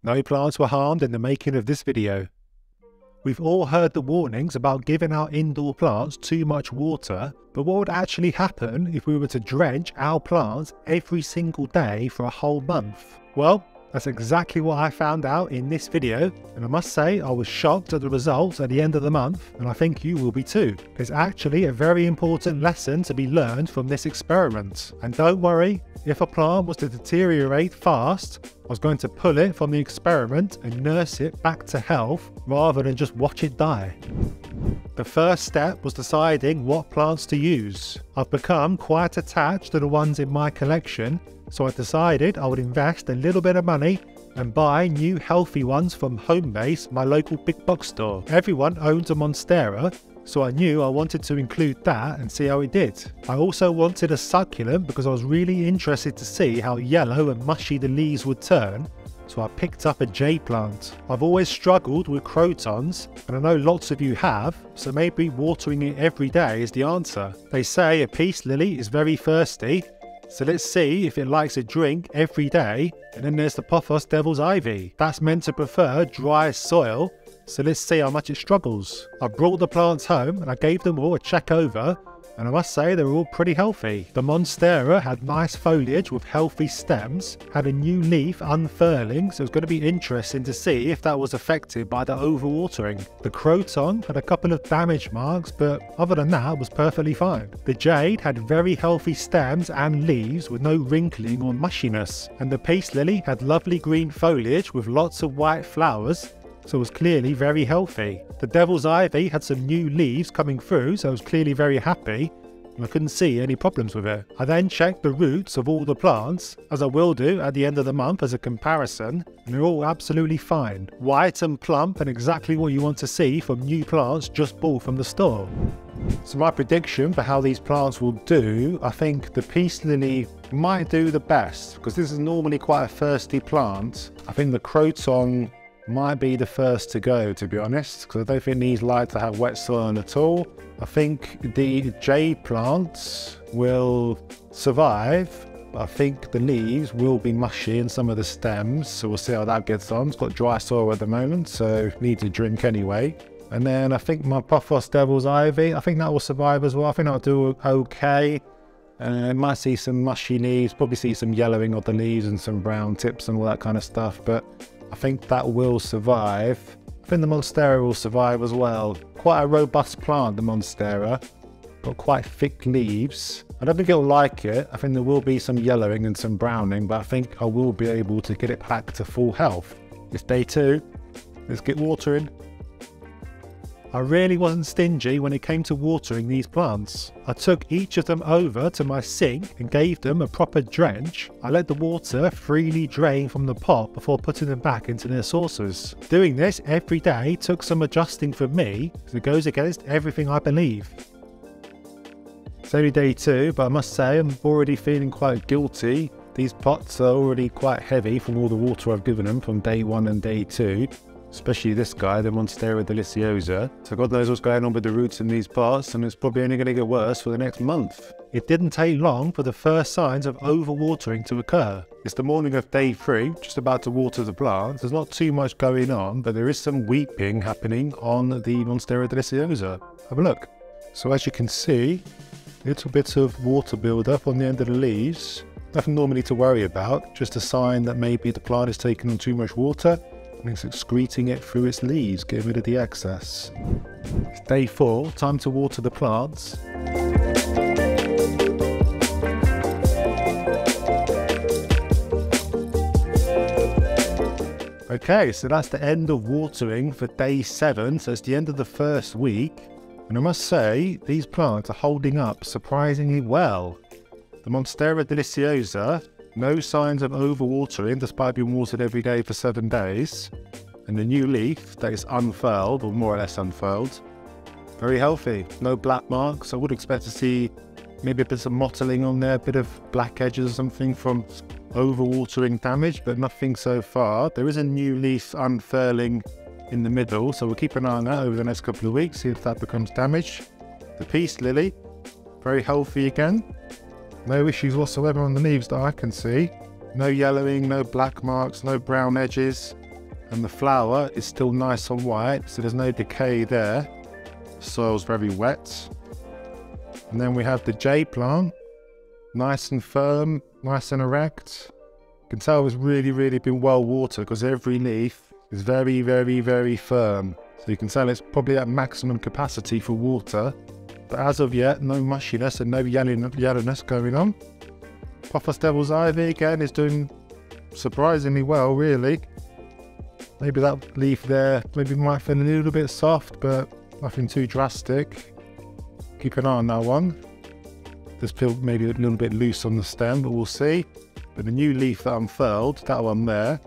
No plants were harmed in the making of this video. We've all heard the warnings about giving our indoor plants too much water, but what would actually happen if we were to drench our plants every single day for a whole month? Well, that's exactly what I found out in this video, and I must say I was shocked at the results at the end of the month, and I think you will be too. There's actually a very important lesson to be learned from this experiment. And don't worry, if a plant was to deteriorate fast, I was going to pull it from the experiment and nurse it back to health rather than just watch it die. The first step was deciding what plants to use. I've become quite attached to the ones in my collection, so I decided I would invest a little bit of money and buy new healthy ones from Homebase, my local big box store. Everyone owns a Monstera, so I knew I wanted to include that and see how it did. I also wanted a succulent because I was really interested to see how yellow and mushy the leaves would turn, so I picked up a jade plant. I've always struggled with crotons, and I know lots of you have, so maybe watering it every day is the answer. They say a peace lily is very thirsty, so let's see if it likes a drink every day. And then there's the Pothos Devil's Ivy. That's meant to prefer dry soil, so let's see how much it struggles. I brought the plants home and I gave them all a check over, and I must say they were all pretty healthy. The Monstera had nice foliage with healthy stems, had a new leaf unfurling, so it's going to be interesting to see if that was affected by the overwatering. The Croton had a couple of damage marks, but other than that was perfectly fine. The Jade had very healthy stems and leaves with no wrinkling or mushiness, and the Peace Lily had lovely green foliage with lots of white flowers, so it was clearly very healthy. The Devil's Ivy had some new leaves coming through, so I was clearly very happy, and I couldn't see any problems with it. I then checked the roots of all the plants, as I will do at the end of the month as a comparison, and they're all absolutely fine. White and plump, and exactly what you want to see from new plants just bought from the store. So my prediction for how these plants will do, I think the Peace Lily might do the best, because this is normally quite a thirsty plant. I think the Croton might be the first to go, to be honest, because I don't think these like to have wet soil at all. I think the jade plants will survive. I think the leaves will be mushy in some of the stems, so we'll see how that gets on. It's got dry soil at the moment, so needs a drink anyway. And then I think my Pothos Devil's Ivy, I think that will survive as well. I think that'll do okay. And might see some mushy leaves, probably see some yellowing of the leaves and some brown tips and all that kind of stuff, but I think that will survive. I think the Monstera will survive as well. Quite a robust plant, the Monstera. Got quite thick leaves. I don't think it'll like it. I think there will be some yellowing and some browning, but I think I will be able to get it back to full health. It's day 2. Let's get watering. I really wasn't stingy when it came to watering these plants. I took each of them over to my sink and gave them a proper drench. I let the water freely drain from the pot before putting them back into their saucers. Doing this every day took some adjusting for me, because it goes against everything I believe. It's only day 2, but I must say I'm already feeling quite guilty. These pots are already quite heavy from all the water I've given them from day 1 and day 2. Especially this guy, the Monstera deliciosa. So God knows what's going on with the roots in these pots, and it's probably only going to get worse for the next month. It didn't take long for the first signs of overwatering to occur. It's the morning of day 3, just about to water the plants. There's not too much going on, but there is some weeping happening on the Monstera deliciosa. Have a look. So as you can see, little bits of water build-up on the end of the leaves. Nothing normally to worry about, just a sign that maybe the plant is taking on too much water, and it's excreting it through its leaves, getting rid of the excess. It's day 4, time to water the plants. Okay, so that's the end of watering for day 7, so it's the end of the first week. And I must say, these plants are holding up surprisingly well. The Monstera deliciosa, no signs of overwatering despite being watered every day for 7 days. And the new leaf that is unfurled, or more or less unfurled, very healthy. No black marks. I would expect to see maybe a bit of mottling on there, a bit of black edges or something from overwatering damage, but nothing so far. There is a new leaf unfurling in the middle, so we'll keep an eye on that over the next couple of weeks, see if that becomes damaged. The Peace Lily, very healthy again. No issues whatsoever on the leaves that I can see. No yellowing, no black marks, no brown edges. and the flower is still nice and white, so there's no decay there. The soil's very wet. And then we have the jade plant, nice and firm, nice and erect. You can tell it's really been well watered because every leaf is very firm. So you can tell it's probably at maximum capacity for water. But as of yet, no mushiness and no yellowness going on. Puffos Devil's Ivy again is doing surprisingly well, really. Maybe that leaf there might feel a little bit soft, but nothing too drastic. Keep an eye on that one. This feel maybe a little bit loose on the stem, but we'll see. But the new leaf that unfurled, that one there,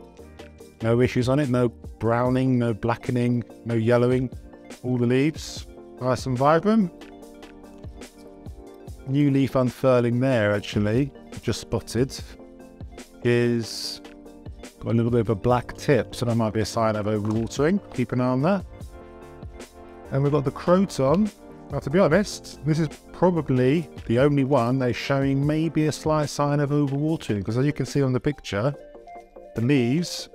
no issues on it, no browning, no blackening, no yellowing. All the leaves nice and vibrant. New leaf unfurling there, actually, just spotted, is got a little bit of a black tip, so that might be a sign of overwatering. Keep an eye on that. And we've got the Croton. Now, to be honest, this is probably the only one that's showing maybe a slight sign of overwatering, because as you can see on the picture, the leaves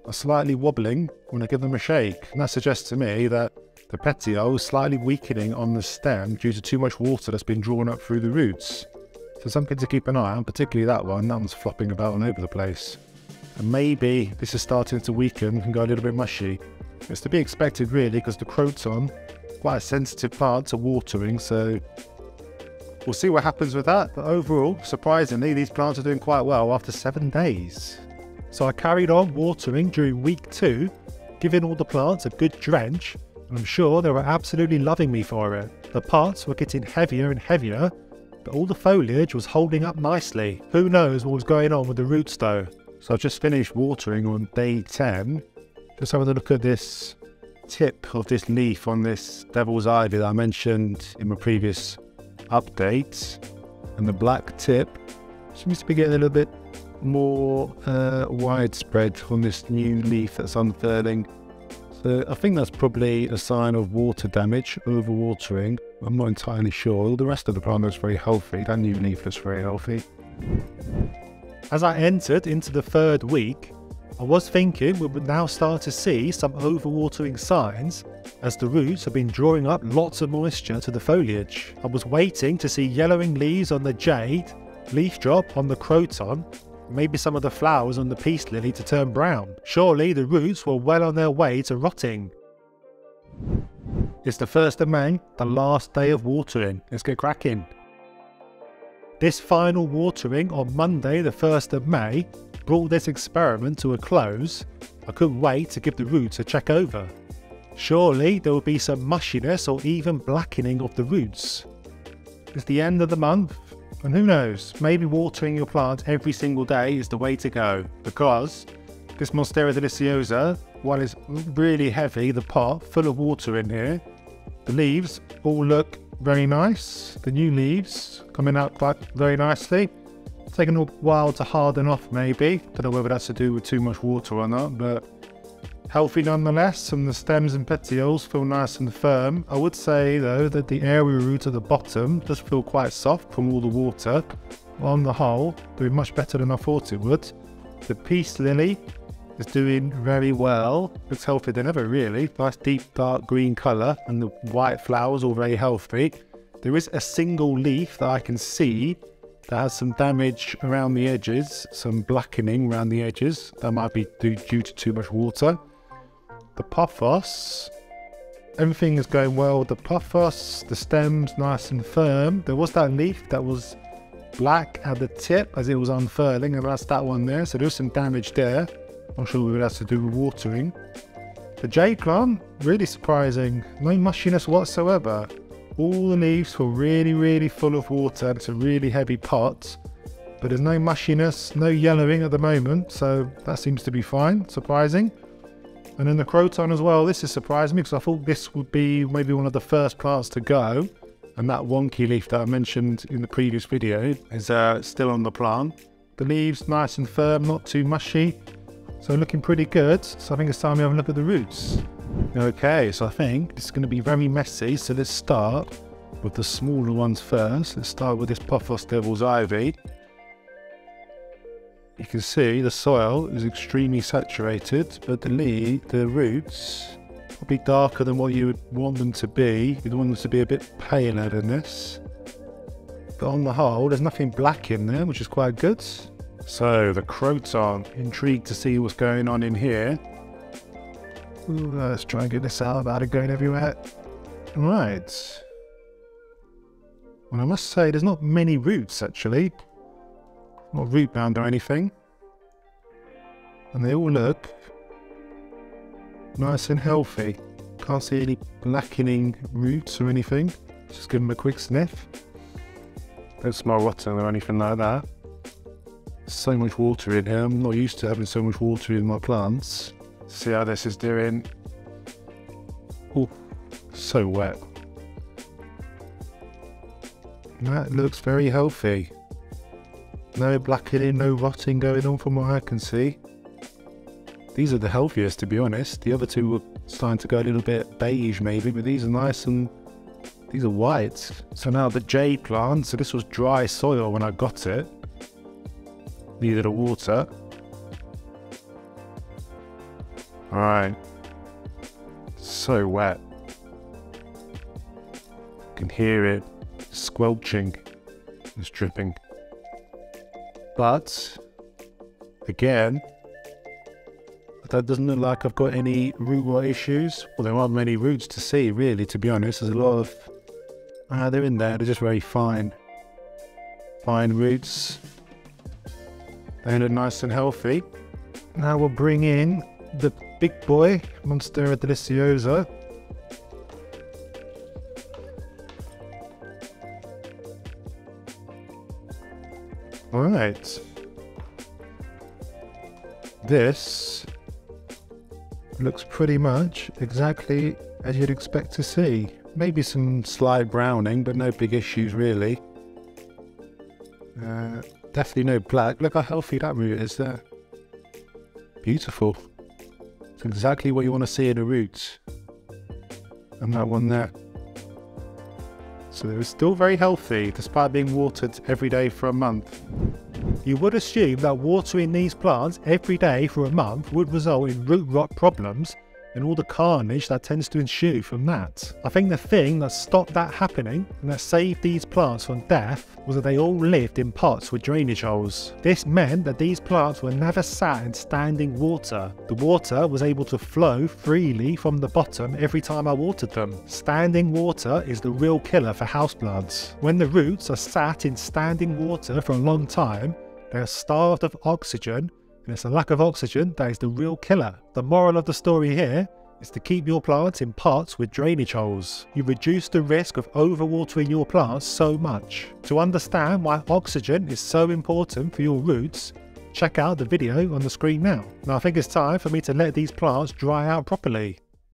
are slightly wobbling when I give them a shake, and that suggests to me that the petiole is slightly weakening on the stem due to too much water that's been drawn up through the roots. So something to keep an eye on, particularly that one's flopping about all over the place. And maybe this is starting to weaken and go a little bit mushy. It's to be expected really, because the Croton, quite a sensitive plant to watering, so we'll see what happens with that. But overall, surprisingly, these plants are doing quite well after 7 days. So I carried on watering during week 2, giving all the plants a good drench, and I'm sure they were absolutely loving me for it. The pots were getting heavier and heavier, but all the foliage was holding up nicely. Who knows what was going on with the roots though. So I've just finished watering on day 10. Just having a look at this tip of this leaf on this Devil's Ivy that I mentioned in my previous update. And the black tip seems to be getting a little bit more widespread on this new leaf that's unfurling. So I think that's probably a sign of water damage, overwatering. I'm not entirely sure. The rest of the plant looks very healthy. That new leaf looks very healthy. As I entered into the 3rd week, I was thinking we would now start to see some overwatering signs as the roots have been drawing up lots of moisture to the foliage. I was waiting to see yellowing leaves on the jade, leaf drop on the Croton, maybe some of the flowers on the peace lily to turn brown. Surely the roots were well on their way to rotting. It's the 1st of May, the last day of watering. Let's get cracking. This final watering on Monday the 1st of May brought this experiment to a close. I couldn't wait to give the roots a check over. Surely there will be some mushiness or even blackening of the roots. It's the end of the month. And who knows, maybe watering your plant every single day is the way to go, because this Monstera Deliciosa, while it's really heavy, the pot full of water in here, the leaves all look very nice. The new leaves coming out quite very nicely. It's taken a while to harden off maybe, don't know whether that's to do with too much water or not, but healthy nonetheless, and the stems and petioles feel nice and firm. I would say though that the area root at the bottom does feel quite soft from all the water. On the whole, doing much better than I thought it would. The peace lily is doing very well. Looks healthier than ever really. Nice deep dark green colour, and the white flowers all very healthy. There is a single leaf that I can see that has some damage around the edges, some blackening around the edges. That might be due to too much water. The Puffos, everything is going well with the Puffos, the stem's nice and firm. There was that leaf that was black at the tip as it was unfurling, and that's that one there, so there's some damage there. Not sure whether that's to do with watering. The jade plant, really surprising, no mushiness whatsoever. All the leaves were really full of water. It's a really heavy pot, but there's no mushiness, no yellowing at the moment, so that seems to be fine, surprising. And then the Croton as well, this has surprised me because I thought this would be maybe one of the first plants to go. And that wonky leaf that I mentioned in the previous video is still on the plant. The leaves nice and firm, not too mushy. So looking pretty good. So I think it's time we have a look at the roots. Okay, so I think this is going to be very messy. So let's start with the smaller ones first. Let's start with this Puffos Devil's Ivy. You can see the soil is extremely saturated, but the roots probably darker than what you would want them to be. You'd want them to be a bit paler than this. But on the whole, there's nothing black in there, which is quite good. So the croton, intrigued to see what's going on in here. Ooh, let's try and get this out without it going everywhere. Right. Well, I must say there's not many roots actually. Not root bound or anything. And they all look nice and healthy. Can't see any blackening roots or anything. Just give them a quick sniff. Don't smell rotten or anything like that. So much water in here. I'm not used to having so much water in my plants. See how this is doing. Oh, so wet. That looks very healthy. No blackening, no rotting going on from what I can see. These are the healthiest, to be honest. The other two were starting to go a little bit beige maybe, but these are nice and these are white. So now the jade plant, so this was dry soil when I got it. Needed a water. Alright. So wet. You can hear it squelching. It's dripping. But again, that doesn't look like I've got any root rot issues. Well, there aren't many roots to see, really, to be honest. There's a lot of... they're in there. They're just very fine. Fine roots. They look nice and healthy. Now we'll bring in the big boy, Monstera deliciosa. Alright. This looks pretty much exactly as you'd expect to see. Maybe some slight browning, but no big issues really. Definitely no black. Look how healthy that root is there. Beautiful. It's exactly what you want to see in a root. And that one there. So they're still very healthy despite being watered every day for a month. You would assume that watering these plants every day for a month would result in root rot problems and all the carnage that tends to ensue from that. I think the thing that stopped that happening and that saved these plants from death was that they all lived in pots with drainage holes. This meant that these plants were never sat in standing water. The water was able to flow freely from the bottom every time I watered them. Standing water is the real killer for houseplants. When the roots are sat in standing water for a long time, they are starved of oxygen, and it's a lack of oxygen that is the real killer. The moral of the story here is to keep your plants in pots with drainage holes. You reduce the risk of overwatering your plants so much. To understand why oxygen is so important for your roots, check out the video on the screen now. Now I think it's time for me to let these plants dry out properly.